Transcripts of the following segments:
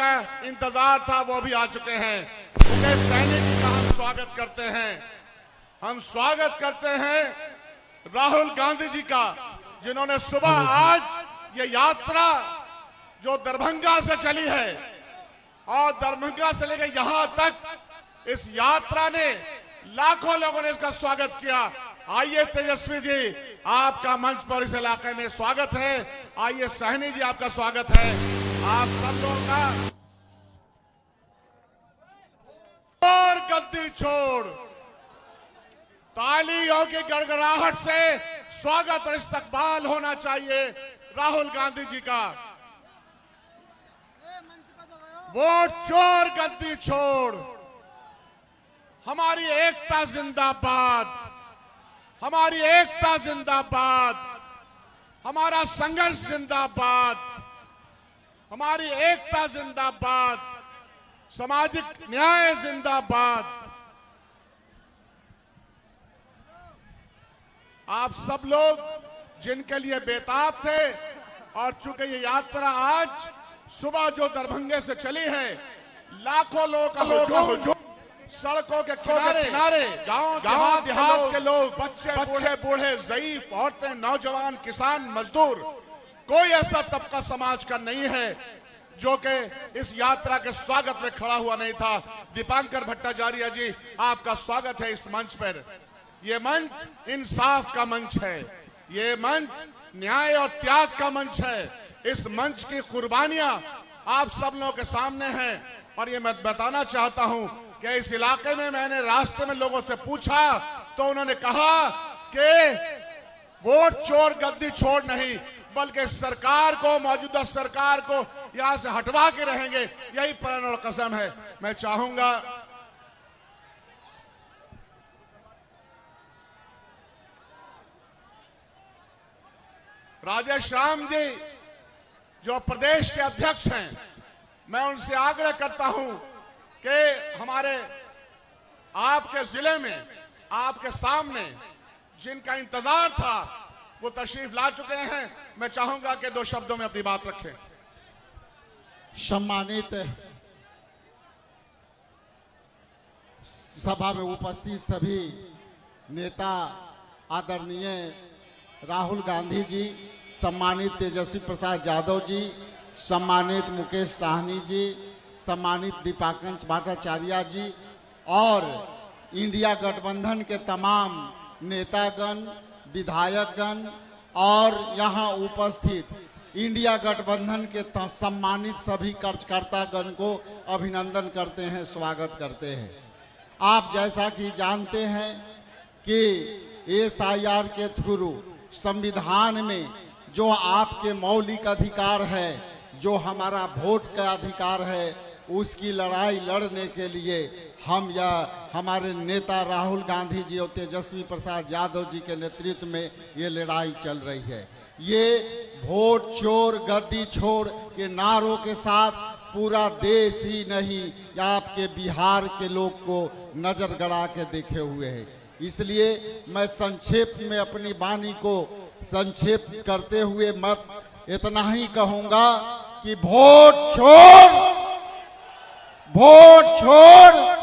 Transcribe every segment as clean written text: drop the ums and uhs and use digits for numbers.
जिनका इंतजार था वो भी आ चुके हैं। मुकेश सहनी जी का हम स्वागत करते हैं। हम स्वागत करते हैं राहुल गांधी जी का, जिन्होंने सुबह आज ये यात्रा जो दरभंगा से चली है और दरभंगा से लेकर यहां तक इस यात्रा ने लाखों लोगों ने इसका स्वागत किया। आइए तेजस्वी जी, आपका मंच पर इस इलाके में स्वागत है। आइए सहनी जी, आपका स्वागत है। आप सब लोगों का और गद्दी छोड़ तालियों की गड़गड़ाहट से स्वागत और इस्तकबाल होना चाहिए राहुल गांधी जी का। वोट चोर गद्दी छोड़, हमारी एकता जिंदाबाद, हमारी एकता जिंदाबाद, हमारा संघर्ष जिंदाबाद, हमारी एकता जिंदाबाद, सामाजिक न्याय जिंदाबाद। आप सब लोग जिनके लिए बेताब थे, और चूंकि ये यात्रा आज सुबह जो दरभंगे से चली है, लाखों लोगों का हुजूम, सड़कों के किनारे गांव देहात के लोग, बच्चे बूढ़े ज़ईफ, औरतें, नौजवान, किसान, मजदूर, कोई ऐसा तबका समाज का नहीं है जो कि इस यात्रा के स्वागत में खड़ा हुआ नहीं था। दीपांकर भट्टाचार्य जी, आपका स्वागत है इस मंच पर। ये मंच इंसाफ का मंच है, ये मंच न्याय और त्याग का मंच है। इस मंच की कुर्बानियां आप सब लोगों के सामने हैं। और ये मैं बताना चाहता हूं कि इस इलाके में मैंने रास्ते में लोगों से पूछा तो उन्होंने कहा कि वोट चोर गद्दी छोड़ नहीं, बल्कि सरकार को, मौजूदा सरकार को यहां से हटवा के रहेंगे, यही प्रण और कसम है। मैं चाहूंगा राजेश राम जी जो प्रदेश के अध्यक्ष हैं, मैं उनसे आग्रह करता हूं कि हमारे आपके जिले में, आपके सामने जिनका इंतजार था वो तशरीफ ला चुके हैं। मैं चाहूंगा कि दो शब्दों में अपनी बात रखें। सम्मानित सभा में उपस्थित सभी नेता, आदरणीय राहुल गांधी जी, सम्मानित तेजस्वी प्रसाद यादव जी, सम्मानित मुकेश सहनी जी, सम्मानित दीपांकर भट्टाचार्य जी और इंडिया गठबंधन के तमाम नेतागण, विधायकगण और यहाँ उपस्थित इंडिया गठबंधन के सम्मानित सभी कार्यकर्तागण को अभिनंदन करते हैं, स्वागत करते हैं। आप जैसा कि जानते हैं कि SIR के थ्रू संविधान में जो आपके मौलिक अधिकार है, जो हमारा वोट का अधिकार है, उसकी लड़ाई लड़ने के लिए हम या हमारे नेता राहुल गांधी जी और तेजस्वी प्रसाद यादव जी के नेतृत्व में ये लड़ाई चल रही है। ये वोट चोर गद्दी छोड़ के नारों के साथ पूरा देश ही नहीं, आपके बिहार के लोग को नजर गड़ा के देखे हुए है। इसलिए मैं संक्षेप में अपनी वाणी को संक्षेप करते हुए मत इतना ही कहूंगा कि वोट छोड़, वोट छोड़।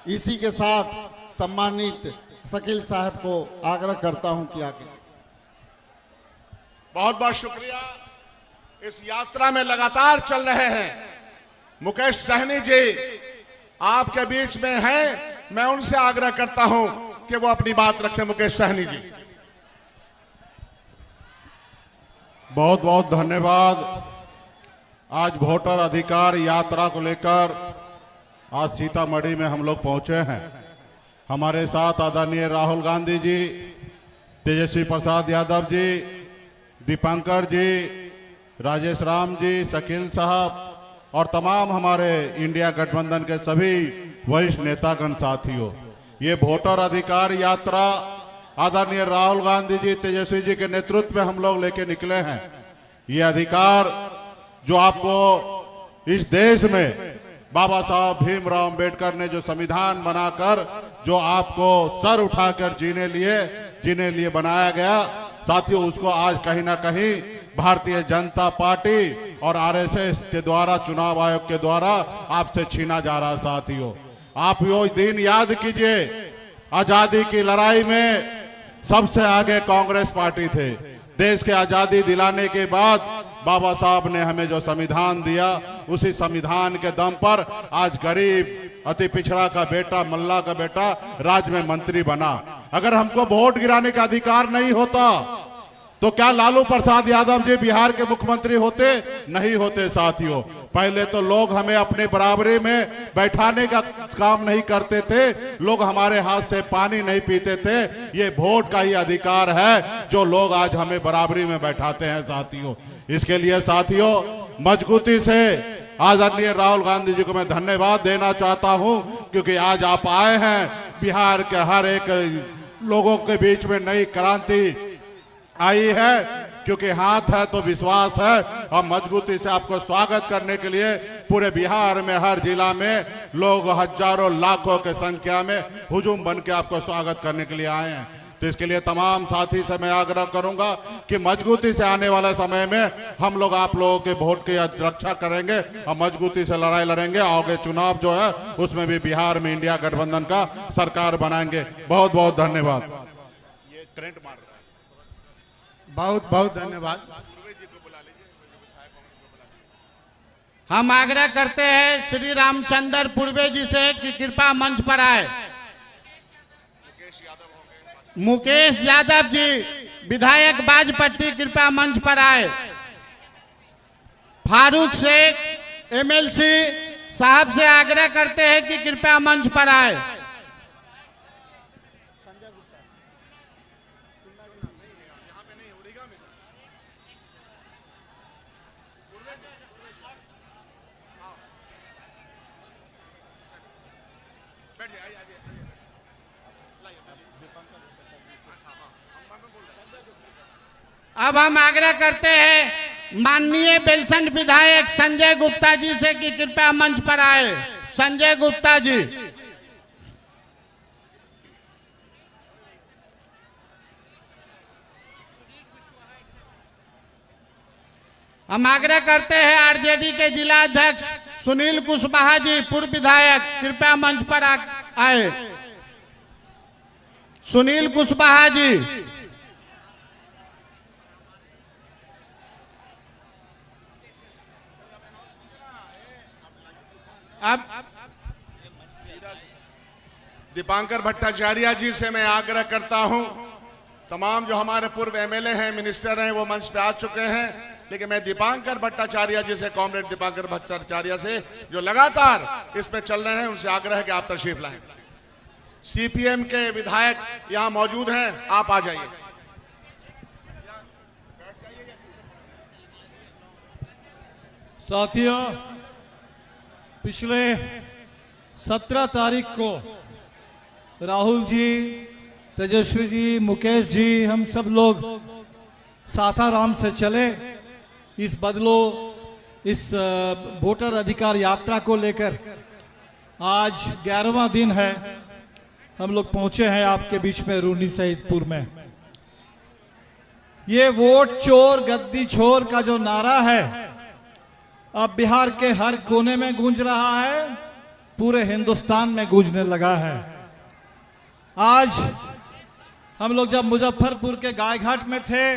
इसी के साथ सम्मानित शकील साहब को आग्रह करता हूं कि आगे। बहुत बहुत शुक्रिया। इस यात्रा में लगातार चल रहे हैं मुकेश सहनी जी, आपके बीच में हैं। मैं उनसे आग्रह करता हूं कि वो अपनी बात रखें। मुकेश सहनी जी। बहुत बहुत धन्यवाद। आज वोटर अधिकार यात्रा को लेकर आज सीतामढ़ी में हम लोग पहुंचे हैं। हमारे साथ आदरणीय राहुल गांधी जी, तेजस्वी प्रसाद यादव जी, दीपांकर जी, राजेश राम जी, शकील साहब और तमाम हमारे इंडिया गठबंधन के सभी वरिष्ठ नेतागण साथियों, ये वोटर अधिकार यात्रा आदरणीय राहुल गांधी जी, तेजस्वी जी के नेतृत्व में हम लोग लेके निकले हैं। ये अधिकार जो आपको इस देश में बाबा साहब भीमराव अंबेडकर ने जो संविधान बनाकर जो आपको सर उठाकर जीने लिए बनाया गया, साथियों उसको आज कहीं ना कहीं भारतीय जनता पार्टी और आरएसएस के द्वारा, चुनाव आयोग के द्वारा आपसे छीना जा रहा। साथियों, आप वो दिन याद कीजिए, आजादी की लड़ाई में सबसे आगे कांग्रेस पार्टी थे। देश के आजादी दिलाने के बाद बाबा साहब ने हमें जो संविधान दिया, उसी संविधान के दम पर आज गरीब अति पिछड़ा का बेटा, मल्ला का बेटा राज्य में मंत्री बना। अगर हमको वोट गिराने का अधिकार नहीं होता तो क्या लालू प्रसाद यादव जी बिहार के मुख्यमंत्री होते? नहीं होते। साथियों, पहले तो लोग हमें अपने बराबरी में बैठाने का काम नहीं करते थे, लोग हमारे हाथ से पानी नहीं पीते थे। ये वोट का ही अधिकार है जो लोग आज हमें बराबरी में बैठाते हैं। साथियों, इसके लिए साथियों मजबूती से आदरणीय राहुल गांधी जी को मैं धन्यवाद देना चाहता हूं, क्योंकि आज आप आए हैं, बिहार के हर एक लोगों के बीच में नई क्रांति आई है, क्योंकि हाथ है तो विश्वास है। और मजबूती से आपको स्वागत करने के लिए पूरे बिहार में हर जिला में लोग हजारों लाखों के संख्या में हुजूम बन के आपको स्वागत करने के लिए आए हैं। तो इसके लिए तमाम साथी से मैं आग्रह करूंगा कि मजबूती से आने वाले समय में हम लोग आप लोगों के वोट की रक्षा करेंगे और मजबूती से लड़ाई लड़ेंगे। आगे चुनाव जो है उसमें भी बिहार में इंडिया गठबंधन का सरकार बनाएंगे। बहुत बहुत धन्यवाद। ये करंट मार बहुत बहुत धन्यवाद। हम आग्रह करते हैं श्री रामचंद्र पूर्वे जी से कि कृपया मंच पर आए। मुकेश यादव जी विधायक बाजपट्टी कृपया मंच पर आए। फारूक शेख एमएलसी साहब से आग्रह करते हैं कि कृपया मंच पर आए। अब हम आग्रह करते हैं माननीय बेलसंड विधायक संजय गुप्ता जी से कि कृपया मंच पर आए। संजय गुप्ता जी। हम आग्रह करते हैं आरजेडी के जिला अध्यक्ष सुनील कुशवाहा जी, पूर्व विधायक, कृपया मंच पर आए। सुनील कुशवाहा जी। अब दीपांकर भट्टाचार्य जी से मैं आग्रह करता हूं, तमाम जो हमारे पूर्व एमएलए हैं, मिनिस्टर हैं, वो मंच पे आ चुके हैं, लेकिन मैं दीपांकर भट्टाचार्य जी से, कॉमरेड दीपांकर भट्टाचार्य से जो लगातार इस पे चल रहे हैं, उनसे आग्रह है कि आप तशरीफ लाएं। सीपीएम के विधायक यहां मौजूद हैं, आप आ जाइए। साथियों, पिछले 17 तारीख को राहुल जी, तेजस्वी जी, मुकेश जी, हम सब लोग सासाराम से चले इस बदलो इस वोटर अधिकार यात्रा को लेकर। आज 11वां दिन है, हम लोग पहुंचे हैं आपके बीच में रूनी सईदपुर में। ये वोट चोर गद्दी छोर का जो नारा है अब बिहार के हर कोने में गूंज रहा है, पूरे हिंदुस्तान में गूंजने लगा है। आज हम लोग जब मुजफ्फरपुर के गायघाट में थे,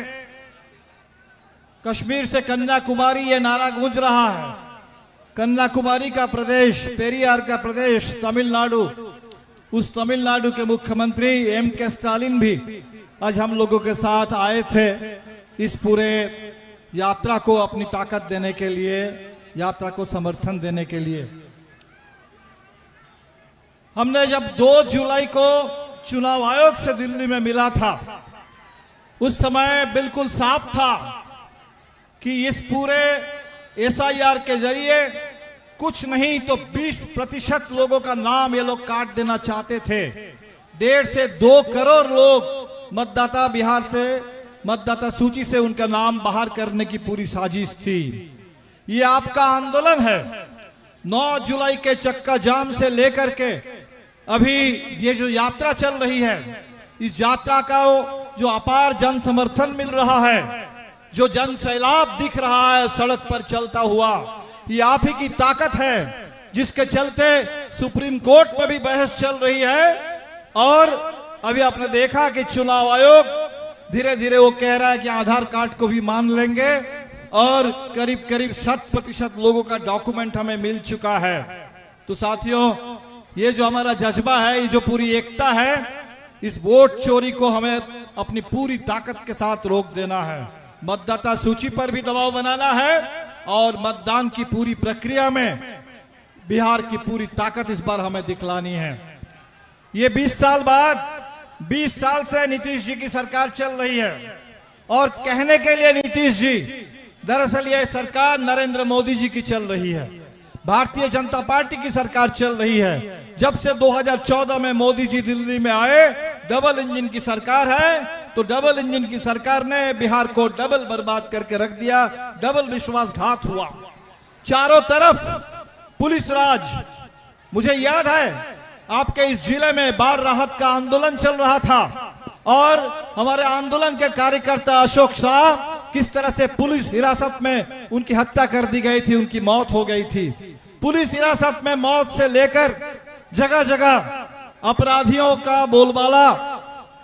कश्मीर से कन्याकुमारी ये नारा गूंज रहा है। कन्याकुमारी का प्रदेश, पेरियार का प्रदेश तमिलनाडु, उस तमिलनाडु के मुख्यमंत्री एम.के. स्टालिन भी आज हम लोगों के साथ आए थे इस पूरे यात्रा को अपनी ताकत देने के लिए, यात्रा को समर्थन देने के लिए। हमने जब 2 जुलाई को चुनाव आयोग से दिल्ली में मिला था, उस समय बिल्कुल साफ था कि इस पूरे एसआईआर के जरिए कुछ नहीं तो 20% लोगों का नाम ये लोग काट देना चाहते थे। 1.5 से 2 करोड़ लोग मतदाता बिहार से मतदाता सूची से उनका नाम बाहर करने की पूरी साजिश थी। ये आपका आंदोलन है। 9 जुलाई के चक्का जाम से लेकर के अभी ये जो यात्रा चल रही है, इस यात्रा का जो अपार जन समर्थन मिल रहा है, जो जन सैलाब दिख रहा है सड़क पर चलता हुआ, ये आप ही की ताकत है, जिसके चलते सुप्रीम कोर्ट में भी बहस चल रही है। और अभी आपने देखा कि चुनाव आयोग धीरे धीरे वो कह रहा है कि आधार कार्ड को भी मान लेंगे, और करीब करीब 100% लोगों का डॉक्यूमेंट हमें मिल चुका है। तो साथियों, ये जो हमारा जज्बा है, ये जो पूरी एकता है, इस वोट चोरी को हमें अपनी पूरी ताकत के साथ रोक देना है। मतदाता सूची पर भी दबाव बनाना है, और मतदान की पूरी प्रक्रिया में बिहार की पूरी ताकत इस बार हमें दिखलानी है। ये 20 साल बाद, 20 साल से नीतीश जी की सरकार चल रही है, और कहने के लिए नीतीश जी, दरअसल यह सरकार नरेंद्र मोदी जी की चल रही है, भारतीय जनता पार्टी की सरकार चल रही है। जब से 2014 में मोदी जी दिल्ली में आए, डबल इंजन की सरकार है, तो डबल इंजन की सरकार ने बिहार को डबल बर्बाद करके रख दिया, डबल विश्वासघात हुआ। चारों तरफ पुलिस राज। मुझे याद है आपके इस जिले में बाढ़ राहत का आंदोलन चल रहा था, और हमारे आंदोलन के कार्यकर्ता अशोक शाह, किस तरह से पुलिस हिरासत में उनकी हत्या कर दी गई थी, उनकी मौत हो गई थी। पुलिस हिरासत में मौत से लेकर जगह जगह अपराधियों का बोलबाला,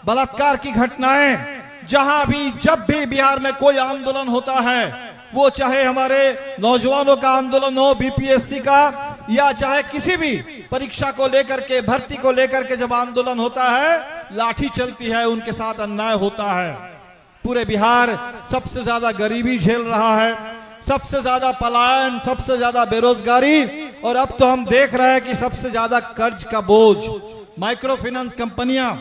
बलात्कार की घटनाएं, जहां भी जब भी बिहार में कोई आंदोलन होता है, वो चाहे हमारे नौजवानों का आंदोलन हो, बीपीएससी का, या चाहे किसी भी परीक्षा को लेकर के, भर्ती को लेकर के जब आंदोलन होता है, लाठी चलती है, उनके साथ अन्याय होता है। पूरे बिहार सबसे ज्यादा गरीबी झेल रहा है, सबसे ज्यादा पलायन, सबसे ज्यादा बेरोजगारी, और अब तो हम देख रहे हैं कि सबसे ज्यादा कर्ज का बोझ, माइक्रो फाइनेंस कंपनियां,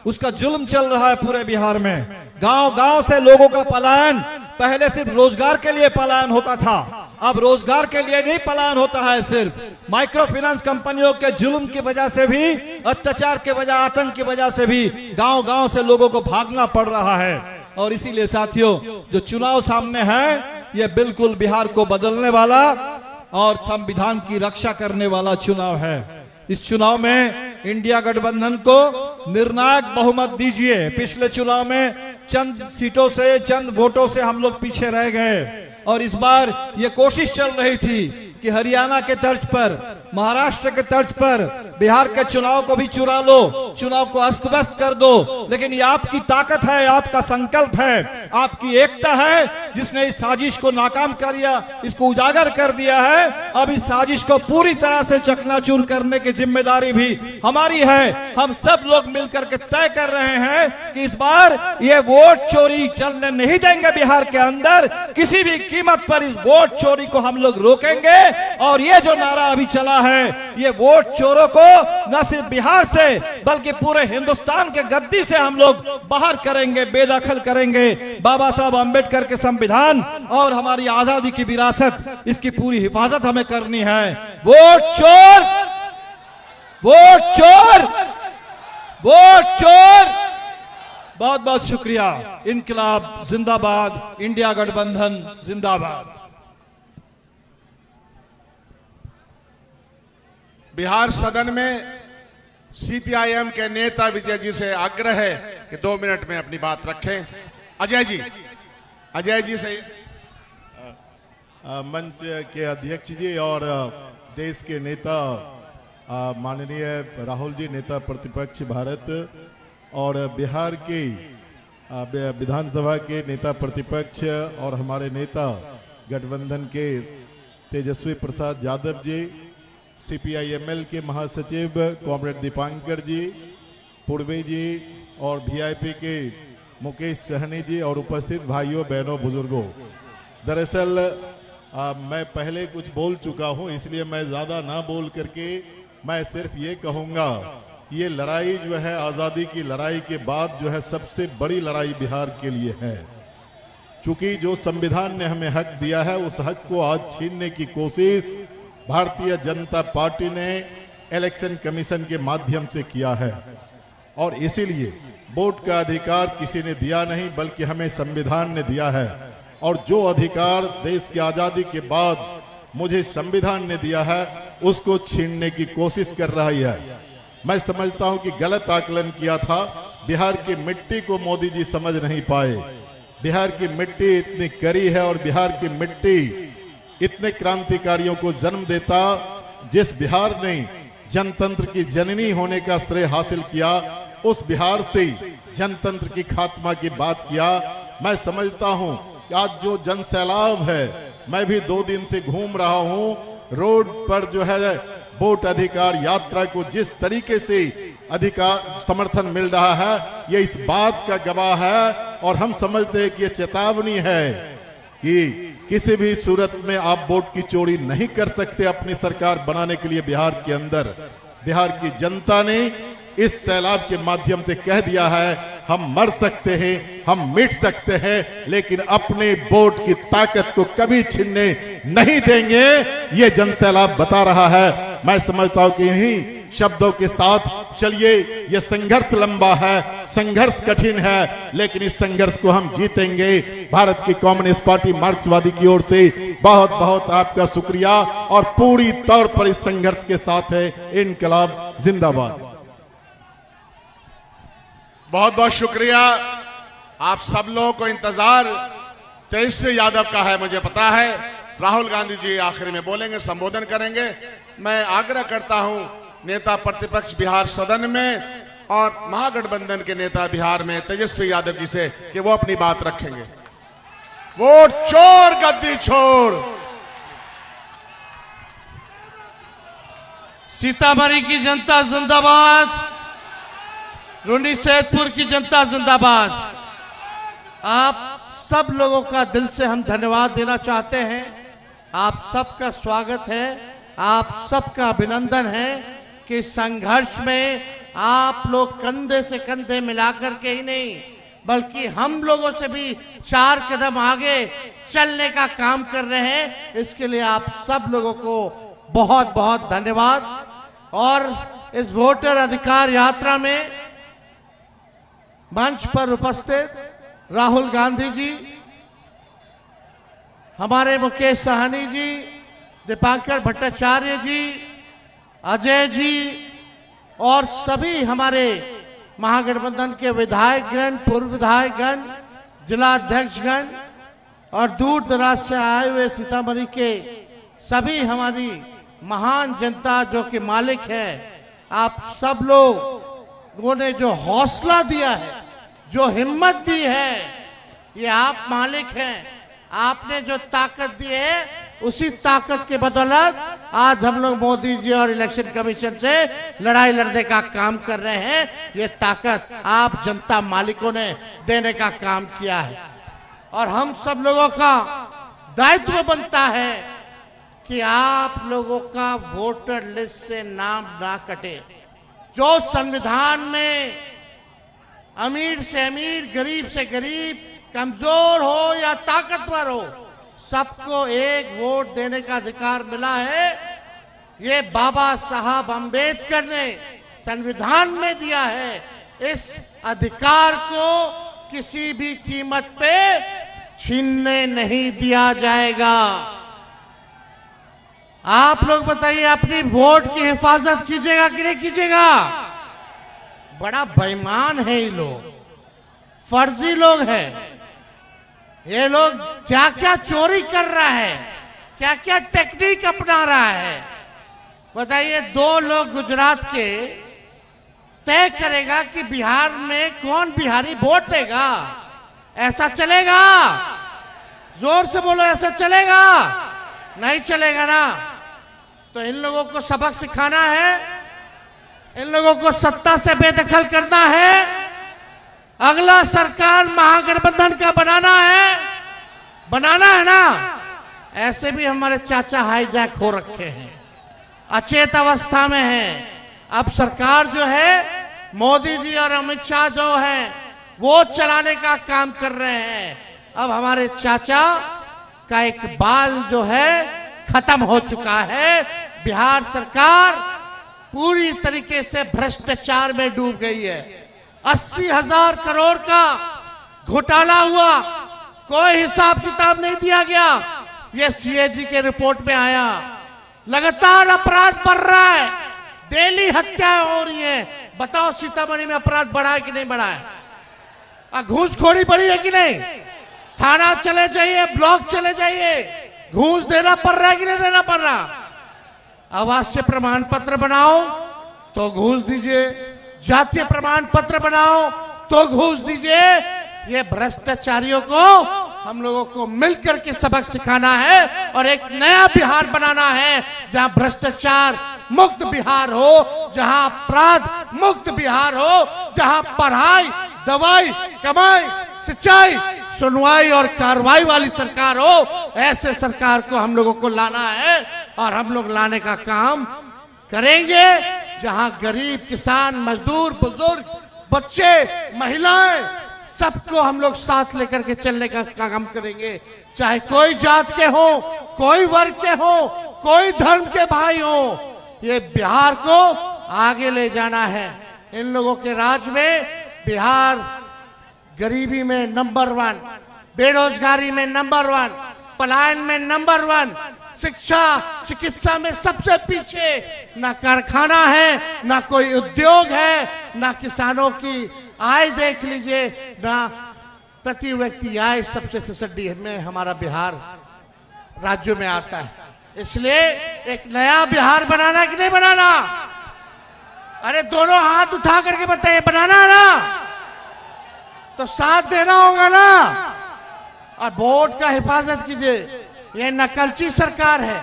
उसका जुल्म चल रहा है पूरे बिहार में। गांव गांव से लोगों का पलायन, पहले सिर्फ रोजगार के लिए पलायन होता था, अब रोजगार के लिए नहीं पलायन होता है, सिर्फ माइक्रो फाइनेंस कंपनियों के जुल्म की वजह से भी, अत्याचार के वजह, आतंक की वजह से भी गांव गांव से लोगों को भागना पड़ रहा है। और इसीलिए साथियों, जो चुनाव सामने है, यह बिल्कुल बिहार को बदलने वाला और संविधान की रक्षा करने वाला चुनाव है। इस चुनाव में इंडिया गठबंधन को निर्णायक बहुमत दीजिए। पिछले चुनाव में चंद सीटों से, चंद वोटों से हम लोग पीछे रह गए, और इस बार ये कोशिश चल रही थी कि हरियाणा के तर्ज पर, महाराष्ट्र के तर्ज पर बिहार के चुनाव को भी चुरा लो, चुनाव को अस्त व्यस्त कर दो। लेकिन ये आपकी ताकत है, आपका संकल्प है, आपकी एकता है, जिसने इस साजिश को नाकाम कर दिया, इसको उजागर कर दिया है। अब इस साजिश को पूरी तरह से चकनाचूर करने की जिम्मेदारी भी हमारी है। हम सब लोग मिलकर के तय कर रहे हैं कि इस बार ये वोट चोरी चलने नहीं देंगे बिहार के अंदर, किसी भी कीमत पर इस वोट चोरी को हम लोग रोकेंगे। और ये जो नारा अभी चला है, ये वोट चोरों को न सिर्फ बिहार से बल्कि पूरे हिंदुस्तान के गद्दी से हम लोग बाहर करेंगे, बेदखल करेंगे। बाबा साहब अंबेडकर के संविधान और हमारी आजादी की विरासत, इसकी पूरी हिफाजत हमें करनी है। वोट चोर, वोट चोर, वोट चोर। बहुत बहुत शुक्रिया। इनकलाब जिंदाबाद, इंडिया गठबंधन जिंदाबाद। बिहार सदन में सीपीआईएम के नेता विजय जी से आग्रह है कि 2 मिनट में अपनी बात रखें। अजय जी, अजय जी से। मंच के अध्यक्ष जी और देश के नेता माननीय राहुल जी, नेता प्रतिपक्ष भारत, और बिहार के विधानसभा के नेता प्रतिपक्ष और हमारे नेता गठबंधन के तेजस्वी प्रसाद यादव जी, सीपीआईएमएल के महासचिव कॉमरेड दीपांकर जी, पूर्वी जी, और वीआईपी के मुकेश सहनी जी, और उपस्थित भाइयों बहनों बुजुर्गों। दरअसल मैं पहले कुछ बोल चुका हूं, इसलिए मैं ज़्यादा ना बोल करके मैं सिर्फ ये कहूँगा कि ये लड़ाई जो है, आज़ादी की लड़ाई के बाद जो है, सबसे बड़ी लड़ाई बिहार के लिए है। चूँकि जो संविधान ने हमें हक दिया है, उस हक को आज छीनने की कोशिश भारतीय जनता पार्टी ने इलेक्शन कमीशन के माध्यम से किया है। और इसीलिए वोट का अधिकार किसी ने दिया नहीं, बल्कि हमें संविधान ने दिया है। और जो अधिकार देश की आजादी के बाद मुझे संविधान ने दिया है, उसको छीनने की कोशिश कर रही है। मैं समझता हूं कि गलत आकलन किया था। बिहार की मिट्टी को मोदी जी समझ नहीं पाए, बिहार की मिट्टी इतनी कड़ी है और बिहार की मिट्टी इतने क्रांतिकारियों को जन्म देता। जिस बिहार ने जनतंत्र की जननी होने का श्रेय हासिल किया, उस बिहार से जनतंत्र की खात्मा की बात किया। मैं समझता हूं कि आज जो जन सैलाब है, मैं भी 2 दिन से घूम रहा हूं, रोड पर जो है वोट अधिकार यात्रा को जिस तरीके से अधिकार समर्थन मिल रहा है, ये इस बात का गवाह है। और हम समझते हैं कि ये चेतावनी है कि किसी भी सूरत में आप वोट की चोरी नहीं कर सकते अपनी सरकार बनाने के लिए। बिहार के अंदर बिहार की जनता ने इस सैलाब के माध्यम से कह दिया है, हम मर सकते हैं, हम मिट सकते हैं, लेकिन अपने वोट की ताकत को कभी छीनने नहीं देंगे। ये जन सैलाब बता रहा है। मैं समझता हूं कि इन्हीं शब्दों के साथ चलिए। यह संघर्ष लंबा है, संघर्ष कठिन है, लेकिन इस संघर्ष को हम जीतेंगे। भारत की कम्युनिस्ट पार्टी मार्क्सवादी की ओर से बहुत बहुत आपका शुक्रिया और पूरी तौर पर इस संघर्ष के साथ है। इनकलाब जिंदाबाद। बहुत बहुत शुक्रिया। आप सब लोगों को इंतजार तेजस्वी यादव का है, मुझे पता है। राहुल गांधी जी आखिर में बोलेंगे, संबोधन करेंगे। मैं आग्रह करता हूं नेता प्रतिपक्ष बिहार सदन में और महागठबंधन के नेता बिहार में तेजस्वी यादव जी से कि वो अपनी बात रखेंगे। वोट चोर गद्दी छोड़। सीतामढ़ी की जनता जिंदाबाद, रुन्नी सैदपुर की जनता जिंदाबाद। आप सब लोगों का दिल से हम धन्यवाद देना चाहते हैं। आप सबका स्वागत है, आप सबका अभिनंदन है कि संघर्ष में आप लोग कंधे से कंधे मिलाकर के ही नहीं, बल्कि हम लोगों से भी 4 कदम आगे चलने का काम कर रहे हैं। इसके लिए आप सब लोगों को बहुत बहुत धन्यवाद। और इस वोटर अधिकार यात्रा में मंच पर उपस्थित राहुल गांधी जी, हमारे मुकेश साहनी जी, दीपांकर भट्टाचार्य जी, अजय जी और सभी हमारे महागठबंधन के विधायकगण, पूर्व विधायकगण, जिला अध्यक्षगण और दूर दराज से आए हुए सीतामढ़ी के सभी हमारी महान जनता जो कि मालिक है, आप सब लोगों ने जो हौसला दिया है, जो हिम्मत दी है, ये आप मालिक हैं। आपने जो ताकत दी है, उसी ताकत के बदौलत आज हम लोग मोदी जी और इलेक्शन कमीशन से लड़ाई लड़ने का काम कर रहे हैं। ये ताकत आप जनता मालिकों ने देने का काम किया है और हम सब लोगों का दायित्व बनता है कि आप लोगों का वोटर लिस्ट से नाम ना कटे। जो संविधान में अमीर से अमीर, गरीब से गरीब, कमजोर हो या ताकतवर हो, सबको एक वोट देने का अधिकार मिला है। ये बाबा साहब अंबेडकर ने संविधान में दिया है। इस अधिकार को किसी भी कीमत पे छीनने नहीं दिया जाएगा। आप लोग बताइए, अपनी वोट की हिफाजत कीजिएगा कि नहीं कीजिएगा? बड़ा बेईमान है ये लोग, फर्जी लोग हैं। ये लोग क्या क्या चोरी कर रहा है, क्या क्या टेक्निक अपना रहा है। बताइए, 2 लोग गुजरात के तय करेगा कि बिहार में कौन बिहारी वोट देगा। ऐसा चलेगा? जोर से बोलो, ऐसा चलेगा? नहीं चलेगा ना। तो इन लोगों को सबक सिखाना है, इन लोगों को सत्ता से बेदखल करना है। अगला सरकार महागठबंधन का बनाना है ना। ऐसे भी हमारे चाचा हाईजैक हो रखे हैं, अचेत अवस्था में हैं। अब सरकार जो है, मोदी जी और अमित शाह जो हैं, वो चलाने का काम कर रहे हैं। अब हमारे चाचा का एक बाल जो है खत्म हो चुका है। बिहार सरकार पूरी तरीके से भ्रष्टाचार में डूब गई है। 80,000 करोड़ का घोटाला हुआ, कोई हिसाब किताब नहीं दिया गया। ये सीएजी के रिपोर्ट में आया। लगातार अपराध बढ़ रहा है, डेली हत्याएं हो रही है। बताओ, सीतामढ़ी में अपराध बढ़ा है कि नहीं बढ़ा है? घूसखोरी बढ़ी है कि नहीं? थाना चले जाइए, ब्लॉक चले जाइए, घूस देना पड़ रहा है कि नहीं देना पड़ रहा? आवासीय प्रमाण पत्र बनाओ तो घूस दीजिए, जातीय प्रमाण पत्र बनाओ तो घूस दीजिए। ये भ्रष्टाचारियों को हम लोगों को मिलकर के सबक सिखाना है और एक नया बिहार बनाना है, जहां भ्रष्टाचार मुक्त बिहार हो, जहां अपराध मुक्त बिहार हो, जहां पढ़ाई, दवाई, कमाई, सिंचाई, सुनवाई और कार्रवाई वाली सरकार हो। ऐसे सरकार को हम लोगों को लाना है और हम लोग लाने का काम करेंगे, जहां गरीब, किसान, मजदूर, बुजुर्ग, बच्चे, महिलाएं, सबको हम लोग साथ लेकर के चलने का काम करेंगे। चाहे कोई जात के हो, कोई वर्ग के हो, कोई धर्म के भाई हो, ये बिहार को आगे ले जाना है। इन लोगों के राज में बिहार गरीबी में नंबर 1, बेरोजगारी में नंबर 1, पलायन में नंबर 1, शिक्षा, चिकित्सा में सबसे पीछे। ना कारखाना है, ना कोई उद्योग है, ना किसानों की आय देख लीजिए, ना प्रति व्यक्ति आय सबसे फीसदी में हमारा बिहार राज्यों में आता है। इसलिए एक नया बिहार बनाना कि नहीं बनाना? अरे दोनों हाथ उठा करके बताइए, बनाना है ना? तो साथ देना होगा ना, और वोट का हिफाजत कीजिए। ये नकलची सरकार है।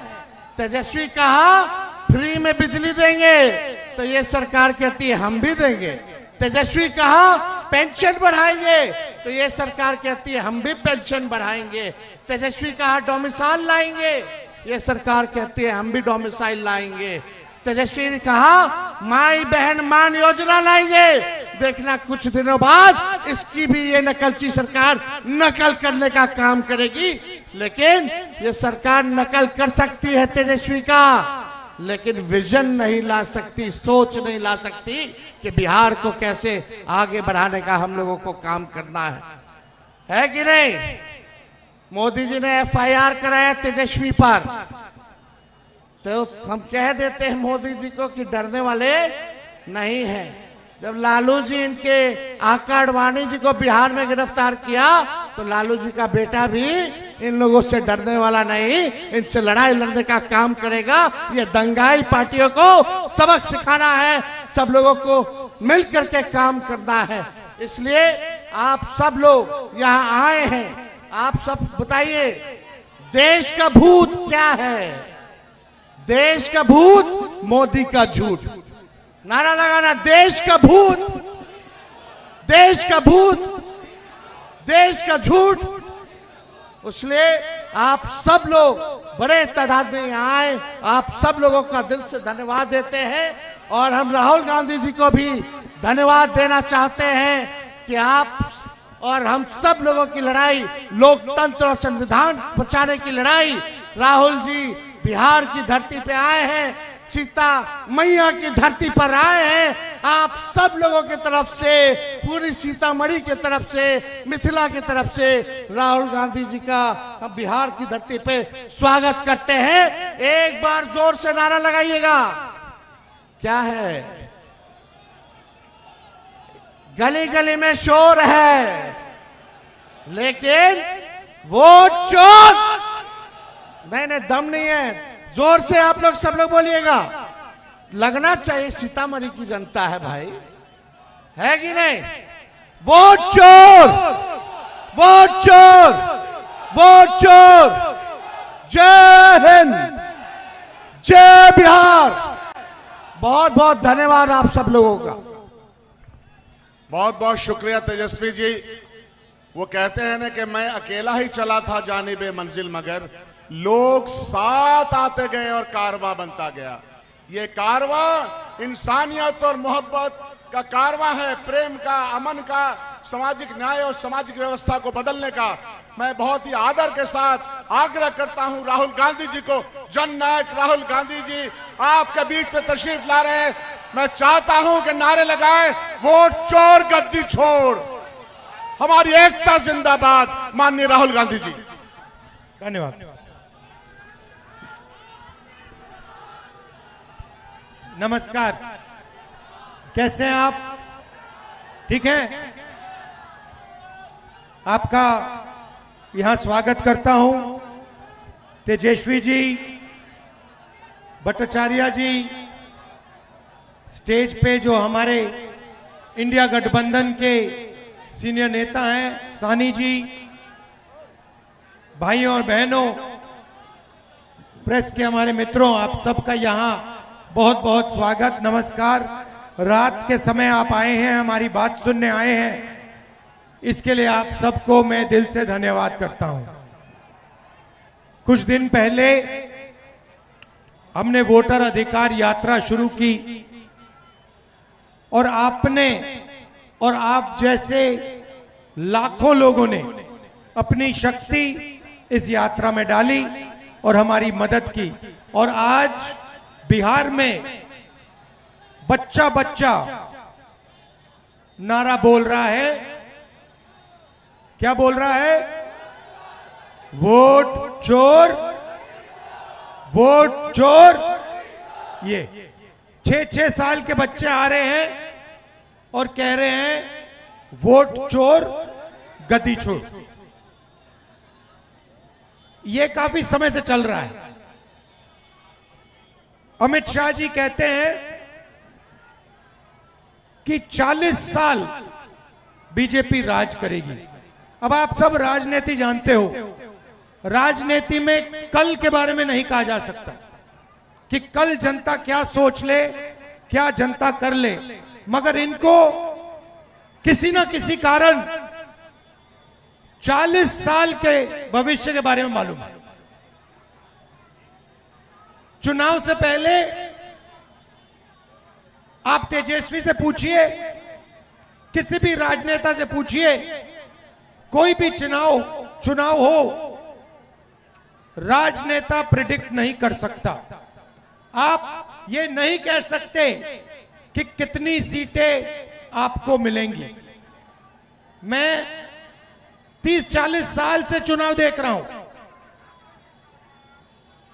तेजस्वी कहा फ्री में बिजली देंगे, तो ये सरकार कहती है हम भी देंगे। तेजस्वी कहा पेंशन बढ़ाएंगे, तो ये सरकार कहती है हम भी पेंशन बढ़ाएंगे। तेजस्वी कहा डोमिसाइल लाएंगे, ये सरकार कहती है हम भी डोमिसाइल लाएंगे। तेजस्वी ने कहा माई बहन मान योजना लाएंगे, देखना कुछ दिनों बाद इसकी भी ये नकलची सरकार नकल करने का काम करेगी। लेकिन ये सरकार नकल कर सकती है तेजस्वी का, लेकिन विजन नहीं ला सकती, सोच नहीं ला सकती कि बिहार को कैसे आगे बढ़ाने का हम लोगों को काम करना है कि नहीं? मोदी जी ने FIR कराया तेजस्वी पर, तो हम कह देते हैं मोदी जी को कि डरने वाले नहीं है। जब लालू जी इनके आका आडवाणी जी को बिहार में गिरफ्तार किया, तो लालू जी का बेटा भी इन लोगों से डरने वाला नहीं, इनसे लड़ाई लड़ने का काम करेगा। ये दंगाई पार्टियों को सबक सिखाना है, सब लोगों को मिलकर के काम करना है। इसलिए आप सब लोग यहाँ आए हैं, आप सब बताइए देश का भूत क्या है? देश का भूत मोदी का झूठ। नारा लगाना, देश का भूत, देश का भूत, देश का झूठ। इसलिए आप सब लोग बड़े तादाद में यहाँ आए, आप सब लोगों का दिल से धन्यवाद देते हैं। और हम राहुल गांधी जी को भी धन्यवाद देना चाहते हैं कि आप और हम सब लोगों की लड़ाई, लोकतंत्र और संविधान बचाने की लड़ाई, राहुल जी बिहार की धरती पे आए हैं, सीता मैया की धरती पर आए हैं। आप सब लोगों की तरफ से, पूरी सीतामढ़ी की तरफ से, मिथिला की तरफ से राहुल गांधी जी का हम बिहार की धरती पे स्वागत करते हैं। एक बार जोर से नारा लगाइएगा। क्या है? गली गली में शोर है, लेकिन वोट चोर नहीं, दम नहीं है। जोर से आप लोग सब लोग बोलिएगा। लगना चाहिए सीतामढ़ी की जनता है भाई, है कि नहीं? वोट चोर, वोट चोर, वोट चोर। जय हिंद, जय बिहार। बहुत बहुत धन्यवाद आप सब लोगों का। बहुत बहुत शुक्रिया तेजस्वी जी। वो कहते हैं ना कि मैं अकेला ही चला था जानिबे मंजिल, मगर लोग साथ आते गए और कारवां बनता गया। ये कारवां इंसानियत और मोहब्बत का कारवां है, प्रेम का, अमन का, सामाजिक न्याय और सामाजिक व्यवस्था को बदलने का। मैं बहुत ही आदर के साथ आग्रह करता हूं राहुल गांधी जी को, जननायक राहुल गांधी जी आपके बीच में तशरीफ ला रहे हैं। मैं चाहता हूं कि नारे लगाएं, वोट चोर गद्दी छोड़, हमारी एकता जिंदाबाद। माननीय राहुल गांधी जी, धन्यवाद। नमस्कार, कैसे हैं आप? ठीक है? आपका यहां स्वागत करता हूं तेजस्वी जी, भट्टाचार्य जी, स्टेज पे जो हमारे इंडिया गठबंधन के सीनियर नेता हैं, सानी जी, भाइयों और बहनों, प्रेस के हमारे मित्रों, आप सबका यहाँ बहुत बहुत स्वागत, नमस्कार। रात के समय आप आए हैं, हमारी बात सुनने आए हैं, इसके लिए आप सबको मैं दिल से धन्यवाद करता हूं। कुछ दिन पहले हमने वोटर अधिकार यात्रा शुरू की और आपने और आप जैसे लाखों लोगों ने अपनी शक्ति इस यात्रा में डाली और हमारी मदद की। और आज बिहार में बच्चा बच्चा नारा बोल रहा है, क्या बोल रहा है? वोट चोर, वोट चोर। ये 6-6 साल के बच्चे आ रहे हैं और कह रहे हैं वोट चोर, गद्दी छोड़। ये काफी समय से चल रहा है। अमित शाह जी कहते हैं कि 40 साल बीजेपी राज करेगी। अब आप सब राजनीति जानते हो, राजनीति में कल के बारे में नहीं कहा जा सकता कि कल जनता क्या सोच ले, क्या जनता कर ले, मगर इनको किसी ना किसी कारण 40 साल के भविष्य के बारे में मालूम है। चुनाव से पहले आप तेजस्वी से पूछिए, किसी भी राजनेता से पूछिए, कोई भी चुनाव हो, राजनेता प्रिडिक्ट नहीं कर सकता। आप ये नहीं कह सकते कि कितनी सीटें आपको मिलेंगी। मैं 30-40 साल से चुनाव देख रहा हूं,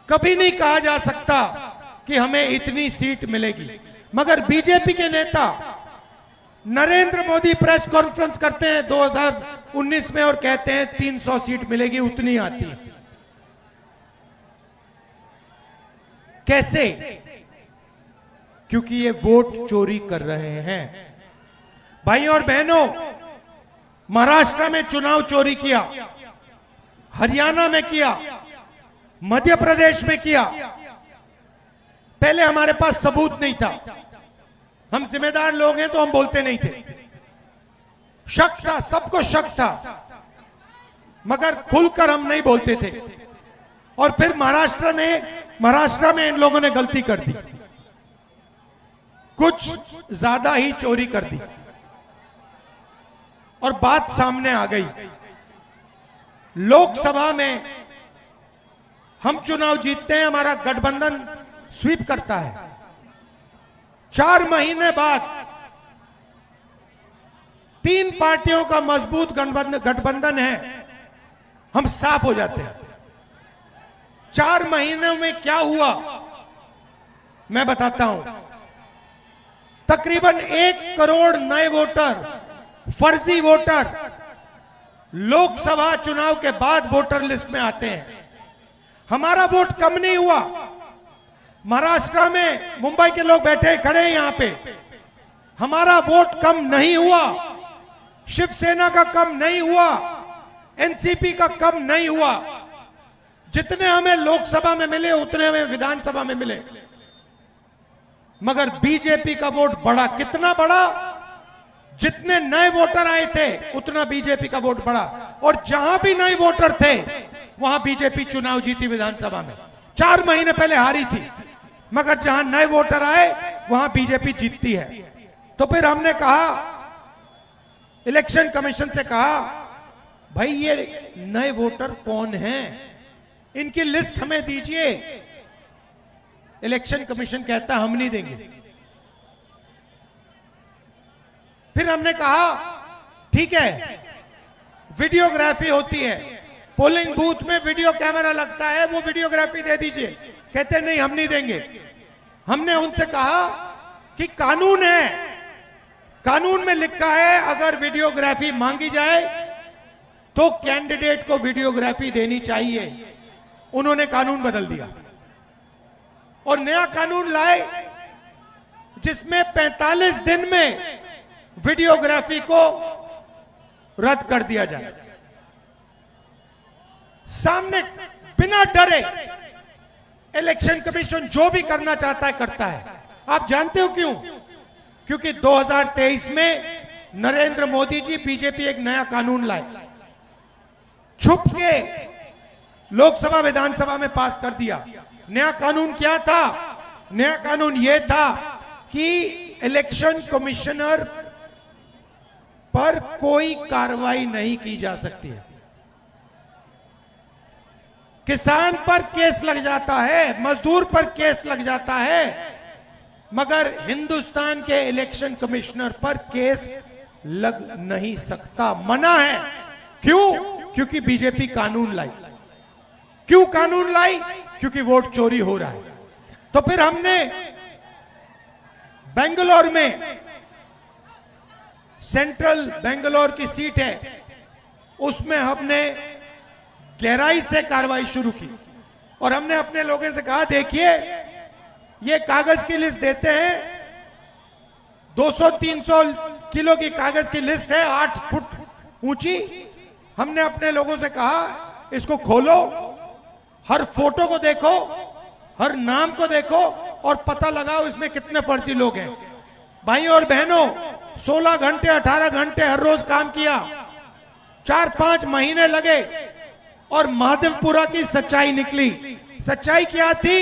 कभी नहीं कहा जा सकता कि हमें इतनी सीट मिलेगी। मगर बीजेपी के नेता नरेंद्र मोदी प्रेस कॉन्फ्रेंस करते हैं 2019 में और कहते हैं 300 सीट मिलेगी, उतनी आती है। कैसे? क्योंकि ये वोट चोरी कर रहे हैं। भाइयों और बहनों, महाराष्ट्र में चुनाव चोरी किया, हरियाणा में किया, मध्य प्रदेश में किया। पहले हमारे पास सबूत नहीं था, हम जिम्मेदार लोग हैं तो हम बोलते नहीं थे। शक था, सबको शक था, मगर खुलकर हम नहीं बोलते थे। और फिर महाराष्ट्र में इन लोगों ने गलती कर दी, कुछ ज्यादा ही चोरी कर दी और बात सामने आ गई। लोकसभा में हम चुनाव जीतते हैं, हमारा गठबंधन स्वीप करता है। 4 महीने बाद 3 पार्टियों का मजबूत गठबंधन है, हम साफ हो जाते हैं। 4 महीनों में क्या हुआ मैं बताता हूं। तकरीबन 1 करोड़ नए वोटर, फर्जी वोटर लोकसभा चुनाव के बाद वोटर लिस्ट में आते हैं। हमारा वोट कम नहीं हुआ। महाराष्ट्र में मुंबई के लोग बैठे खड़े हैं यहां पे, हमारा वोट कम नहीं हुआ, शिवसेना का कम नहीं हुआ, एनसीपी का कम नहीं हुआ। जितने हमें लोकसभा में मिले उतने हमें विधानसभा में मिले। मगर बीजेपी का वोट बढ़ा। कितना बढ़ा? जितने नए वोटर आए थे उतना बीजेपी का वोट बढ़ा। और जहां भी नए वोटर थे वहां बीजेपी चुनाव जीती विधानसभा में। 4 महीने पहले हारी थी, मगर जहां नए वोटर आए वहां बीजेपी जीतती है। तो फिर हमने कहा, इलेक्शन कमीशन से कहा, भाई ये नए वोटर कौन हैं, इनकी लिस्ट हमें दीजिए। इलेक्शन कमीशन कहता हम नहीं देंगे। फिर हमने कहा ठीक है, वीडियोग्राफी होती है, पोलिंग बूथ में वीडियो कैमरा लगता है, वो वीडियोग्राफी दे दीजिए। कहते नहीं, हम नहीं देंगे। हमने उनसे कहा कि कानून है, कानून में लिखा है अगर वीडियोग्राफी मांगी जाए तो कैंडिडेट को वीडियोग्राफी देनी चाहिए। उन्होंने कानून बदल दिया और नया कानून लाए जिसमें 45 दिन में वीडियोग्राफी को रद्द कर दिया जाए। सामने बिना डरे इलेक्शन कमीशन जो भी करना चाहता है करता है। आप जानते हो क्यों? क्योंकि 2023 में नरेंद्र मोदी जी बीजेपी एक नया कानून लाए, छुप के लोकसभा विधानसभा में पास कर दिया। नया कानून क्या था? नया कानून यह था कि इलेक्शन कमिश्नर पर कोई कार्रवाई नहीं की जा सकती है। किसान पर केस लग जाता है, मजदूर पर केस लग जाता है, मगर हिंदुस्तान के इलेक्शन कमिश्नर पर केस लग नहीं सकता, मना है। क्यों? क्योंकि बीजेपी कानून लाई। क्यों कानून लाई? क्योंकि वोट चोरी हो रहा है। तो फिर हमने बेंगलोर में, सेंट्रल बेंगलोर की सीट है, उसमें हमने गहराई से कार्रवाई शुरू की और हमने अपने लोगों से कहा, देखिए ये कागज की लिस्ट देते हैं, 200-300 किलो की कागज की लिस्ट है, 8 फुट ऊंची। हमने अपने लोगों से कहा, इसको खोलो, हर फोटो को देखो, हर नाम को देखो और पता लगाओ इसमें कितने फर्जी लोग हैं। भाई और बहनों, 16 घंटे 18 घंटे हर रोज काम किया, 4-5 महीने लगे और महादेवपुरा की सच्चाई निकली। सच्चाई क्या थी?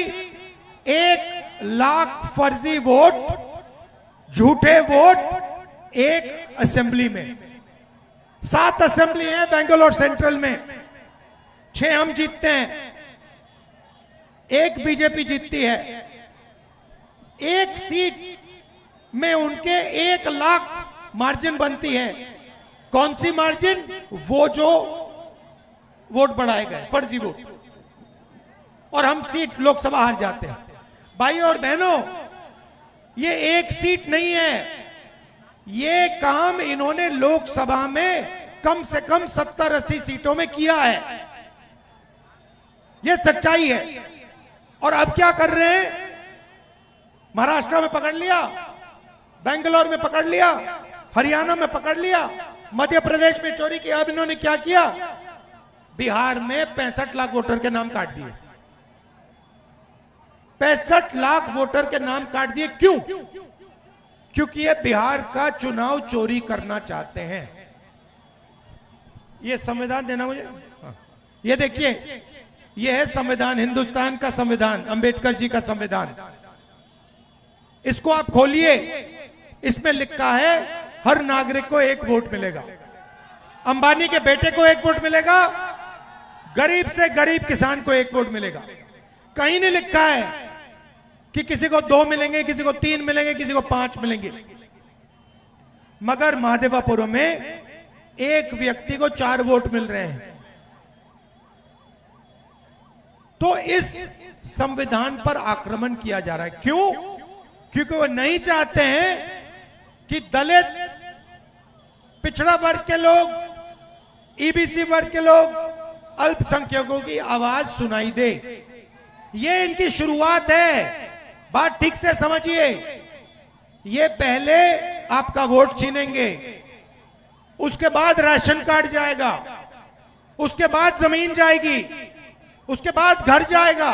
1 लाख फर्जी वोट, झूठे वोट एक असेंबली में। 7 असेंबली है बेंगलोर सेंट्रल में, 6 हम जीतते हैं, 1 बीजेपी जीतती है। 1 सीट में उनके 1 लाख मार्जिन बनती है। कौन सी मार्जिन? वो जो वोट बढ़ाए गए, फर्जी वोट, और हम सीट लोकसभा हार जाते हैं। भाई और बहनों, ये 1 सीट नहीं है, ये काम इन्होंने लोकसभा में कम से कम 70-80 सीटों में किया है। ये सच्चाई है। और अब क्या कर रहे हैं? महाराष्ट्र में पकड़ लिया, बेंगलोर में पकड़ लिया, हरियाणा में पकड़ लिया, मध्य प्रदेश में चोरी किया। अब इन्होंने क्या किया? बिहार में 65 लाख वोटर के नाम काट दिए। 65 लाख वोटर के नाम काट दिए। क्यों? क्योंकि ये बिहार का चुनाव चोरी करना चाहते हैं। ये संविधान देना मुझे, ये देखिए, ये है संविधान, हिंदुस्तान का संविधान, अंबेडकर जी का संविधान। इसको आप खोलिए, इसमें लिखा है हर नागरिक को 1 वोट मिलेगा, अंबानी के बेटे को 1 वोट मिलेगा, गरीब से गरीब किसान को 1 वोट मिलेगा। कहीं नहीं लिखा है कि किसी को 2 मिलेंगे, किसी को 3 मिलेंगे, किसी को 5 मिलेंगे। मगर महादेवापुरम में एक व्यक्ति को 4 वोट मिल रहे हैं। तो इस संविधान पर आक्रमण किया जा रहा है। क्यों? क्योंकि वो नहीं चाहते हैं कि दलित, पिछड़ा वर्ग के लोग, ईबीसी वर्ग के लोग, अल्पसंख्यकों की आवाज सुनाई दे। ये इनकी शुरुआत है। बात ठीक से समझिए। ये पहले आपका वोट छीनेंगे, उसके बाद राशन कार्ड जाएगा, उसके बाद जमीन जाएगी, उसके बाद घर जाएगा,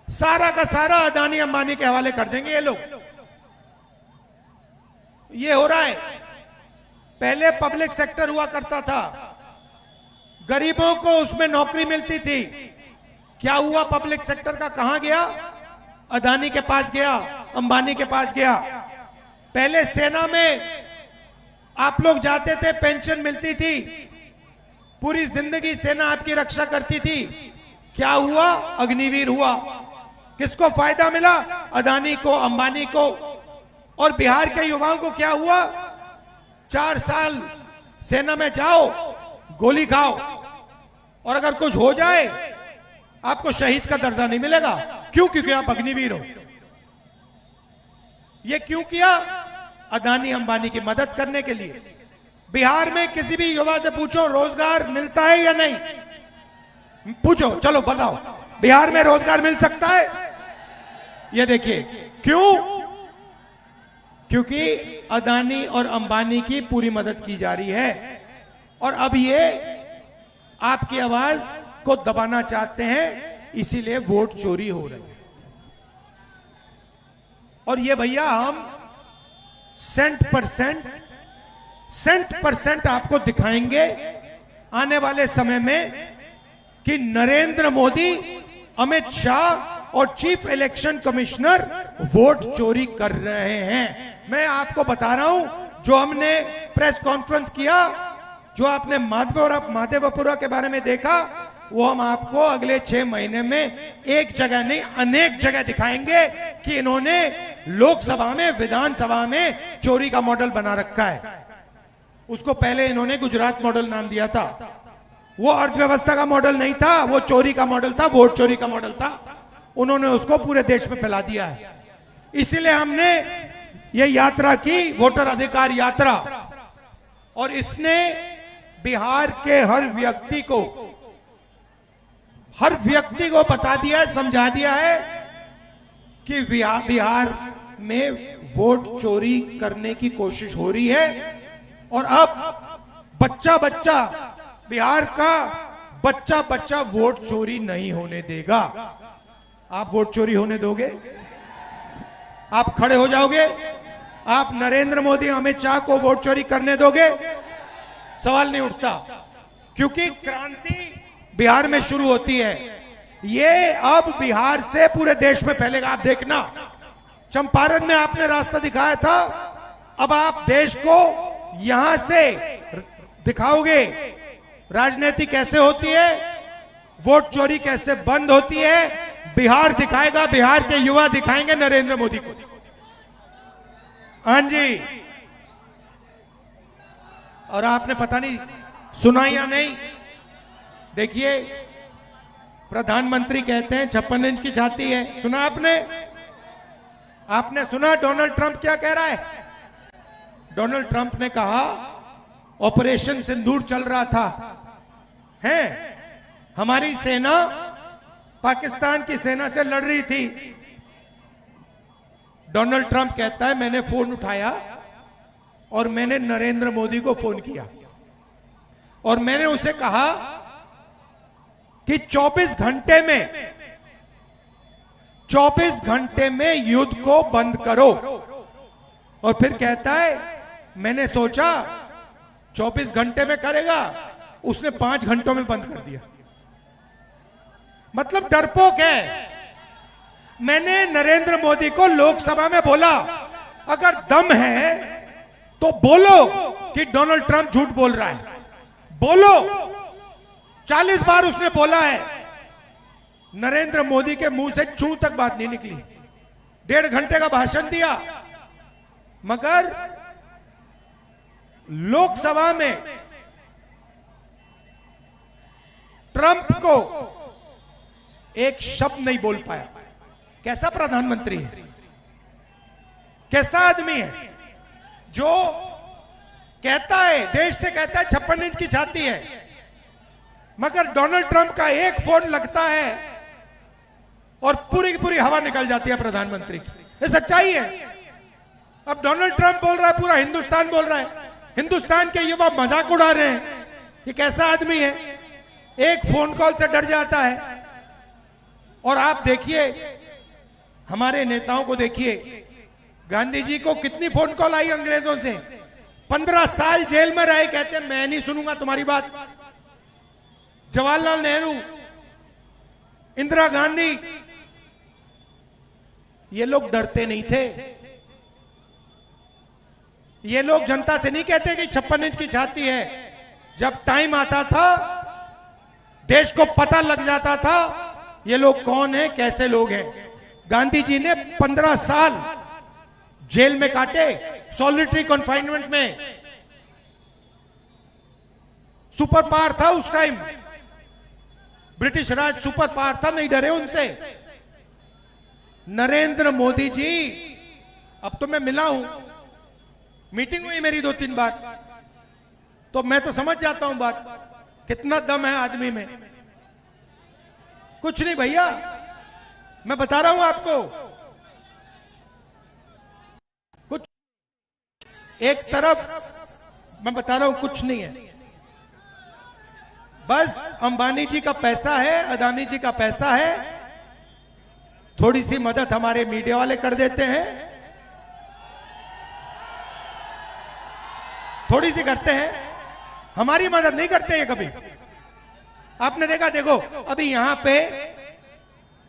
सारा का सारा अदानी अंबानी के हवाले कर देंगे ये लोग। ये हो रहा है। पहले पब्लिक सेक्टर हुआ करता था, गरीबों को उसमें नौकरी मिलती थी। क्या हुआ पब्लिक सेक्टर का? कहां गया? अदानी के पास गया, अंबानी के पास गया। पहले सेना में आप लोग जाते थे, पेंशन मिलती थी, पूरी जिंदगी सेना आपकी रक्षा करती थी। क्या हुआ? अग्निवीर हुआ। किसको फायदा मिला? अदानी को, अंबानी को। और बिहार के युवाओं को क्या हुआ? 4 साल सेना में जाओ, गोली खाओ, और अगर कुछ हो जाए आपको शहीद का दर्जा नहीं मिलेगा। क्यों? क्योंकि आप अग्निवीर हो। ये क्यों किया? अदानी अंबानी की मदद करने के लिए। बिहार में किसी भी युवा से पूछो रोजगार मिलता है या नहीं, पूछो, चलो बताओ, बिहार में रोजगार मिल सकता है? ये देखिए, क्यों? क्योंकि अदानी और अंबानी की पूरी मदद की जा रही है, और अब ये आपकी आवाज को दबाना चाहते हैं, इसीलिए वोट चोरी हो रही है। और ये भैया हम सेंट परसेंट आपको दिखाएंगे आने वाले समय में कि नरेंद्र मोदी, अमित शाह और चीफ इलेक्शन कमिश्नर वोट चोरी कर रहे हैं। मैं आपको बता रहा हूं, जो हमने प्रेस कॉन्फ्रेंस किया, जो आपने माधेपुरा के बारे में देखा, वो हम आपको अगले 6 महीने में एक जगह नहीं अनेक जगह दिखाएंगे कि इन्होंने लोकसभा में, विधानसभा में चोरी का मॉडल बना रखा है। उसको पहले इन्होंने गुजरात मॉडल नाम दिया था। वो अर्थव्यवस्था का मॉडल नहीं था, वो चोरी का मॉडल था, वोट चोरी का मॉडल था। उन्होंने उसको पूरे देश में फैला दिया है। इसीलिए हमने ये यात्रा की, वोटर अधिकार यात्रा, और इसने बिहार के हर व्यक्ति को बता दिया है, समझा दिया है कि बिहार में वोट चोरी करने की कोशिश हो रही है। और अब बच्चा बिहार का बच्चा वोट चोरी नहीं होने देगा। आप वोट चोरी होने दोगे? आप खड़े हो जाओगे? आप नरेंद्र मोदी, अमित शाह को वोट चोरी करने दोगे? सवाल नहीं उठता, क्योंकि क्रांति बिहार में शुरू होती है। ये अब बिहार से पूरे देश में फैलेगा। आप देखना, चंपारण में आपने रास्ता दिखाया था, अब आप देश को यहां से दिखाओगे राजनीति कैसे होती है, वोट चोरी कैसे बंद होती है। बिहार दिखाएगा, बिहार के युवा दिखाएंगे नरेंद्र मोदी को। हाँ जी, और आपने पता नहीं सुना या नहीं, देखिए प्रधानमंत्री कहते हैं 56 इंच की छाती है। सुना आपने? आपने सुना डोनाल्ड ट्रंप क्या कह रहा है? डोनाल्ड ट्रंप ने कहा ऑपरेशन सिंदूर चल रहा था, है हमारी सेना पाकिस्तान की सेना से लड़ रही थी। डोनाल्ड ट्रंप कहता है मैंने फोन उठाया और मैंने नरेंद्र मोदी को फोन किया और मैंने उसे कहा कि 24 घंटे में युद्ध को बंद करो। और फिर कहता है मैंने सोचा 24 घंटे में करेगा, उसने 5 घंटों में बंद कर दिया। मतलब डरपोक है। मैंने नरेंद्र मोदी को लोकसभा में बोला अगर दम है तो बोलो कि डोनाल्ड ट्रंप झूठ बोल रहा है, बोलो। 40 बार उसने बोला है, नरेंद्र मोदी के मुंह से चू तक बात नहीं निकली। 1.5 घंटे का भाषण दिया, मगर लोकसभा में ट्रंप को एक शब्द नहीं बोल पाया। कैसा प्रधानमंत्री है, कैसा आदमी है जो कहता है, देश से कहता है 56 इंच की छाती है, मगर डोनाल्ड ट्रंप का एक फोन लगता है और पूरी की पूरी हवा निकल जाती है प्रधानमंत्री की। ये सच्चाई है। अब डोनाल्ड ट्रंप बोल रहा है, पूरा हिंदुस्तान बोल रहा है, हिंदुस्तान के युवा मजाक उड़ा रहे हैं। ये कैसा आदमी है, एक फोन कॉल से डर जाता है। और आप देखिए हमारे नेताओं को, देखिए गांधी जी को कितनी फोन कॉल आई अंग्रेजों से। 15 साल जेल में रहे, कहते हैं मैं नहीं सुनूंगा तुम्हारी बात। जवाहरलाल नेहरू, इंदिरा गांधी, ये लोग डरते नहीं थे। ये लोग जनता से नहीं कहते कि 56 इंच की छाती है। जब टाइम आता था, देश को पता लग जाता था ये लोग कौन है, कैसे लोग हैं। गांधी जी ने 15 साल जेल में काटे, सॉलिटरी कन्फाइनमेंट में। सुपर पावर था उस टाइम, ब्रिटिश राज सुपर पावर था, नहीं डरे उनसे। नरेंद्र मोदी जी, अब तो मैं मिला हूं, मीटिंग हुई मेरी 2-3 बार, तो मैं तो समझ जाता हूं बात, कितना दम है आदमी में। कुछ नहीं भैया, मैं बता रहा हूं आपको, कुछ एक तरफ मैं बता रहा हूं कुछ नहीं है, बस अंबानी जी का पैसा है, अदानी जी का पैसा है, थोड़ी सी मदद हमारे मीडिया वाले कर देते हैं, थोड़ी सी करते हैं, हमारी मदद नहीं करते हैं कभी। आपने देखा, देखो अभी यहां पे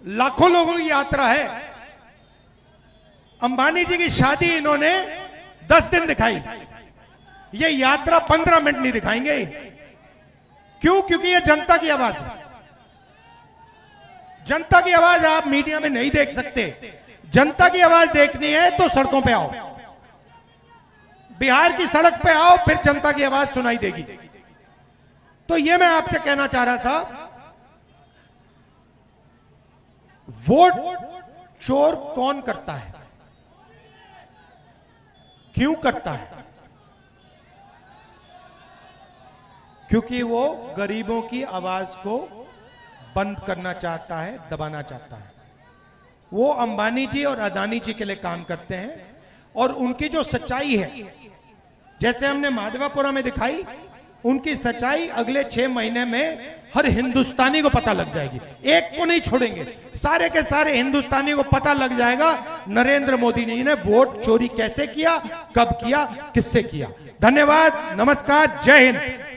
लाखों लोगों की यात्रा है। अंबानी जी की शादी इन्होंने 10 दिन दिखाई, ये यात्रा 15 मिनट नहीं दिखाएंगे। क्यों? क्योंकि ये जनता की आवाज है। जनता की आवाज आप मीडिया में नहीं देख सकते। जनता की आवाज देखनी है तो सड़कों पे आओ, बिहार की सड़क पे आओ, फिर जनता की आवाज सुनाई देगी। तो ये मैं आपसे कहना चाह रहा था, वोट चोर कौन करता है, क्यों करता है? क्योंकि वो गरीबों की आवाज को बंद करना चाहता है, दबाना चाहता है। वो अंबानी जी और अदानी जी के लिए काम करते हैं, और उनकी जो सच्चाई है, जैसे हमने माधवापुरा में दिखाई, उनकी सच्चाई अगले 6 महीने में हर हिंदुस्तानी को पता लग जाएगी। एक को नहीं छोड़ेंगे, सारे के सारे हिंदुस्तानी को पता लग जाएगा नरेंद्र मोदी जी ने वोट चोरी कैसे किया, कब किया, किससे किया। धन्यवाद, नमस्कार, जय हिंद।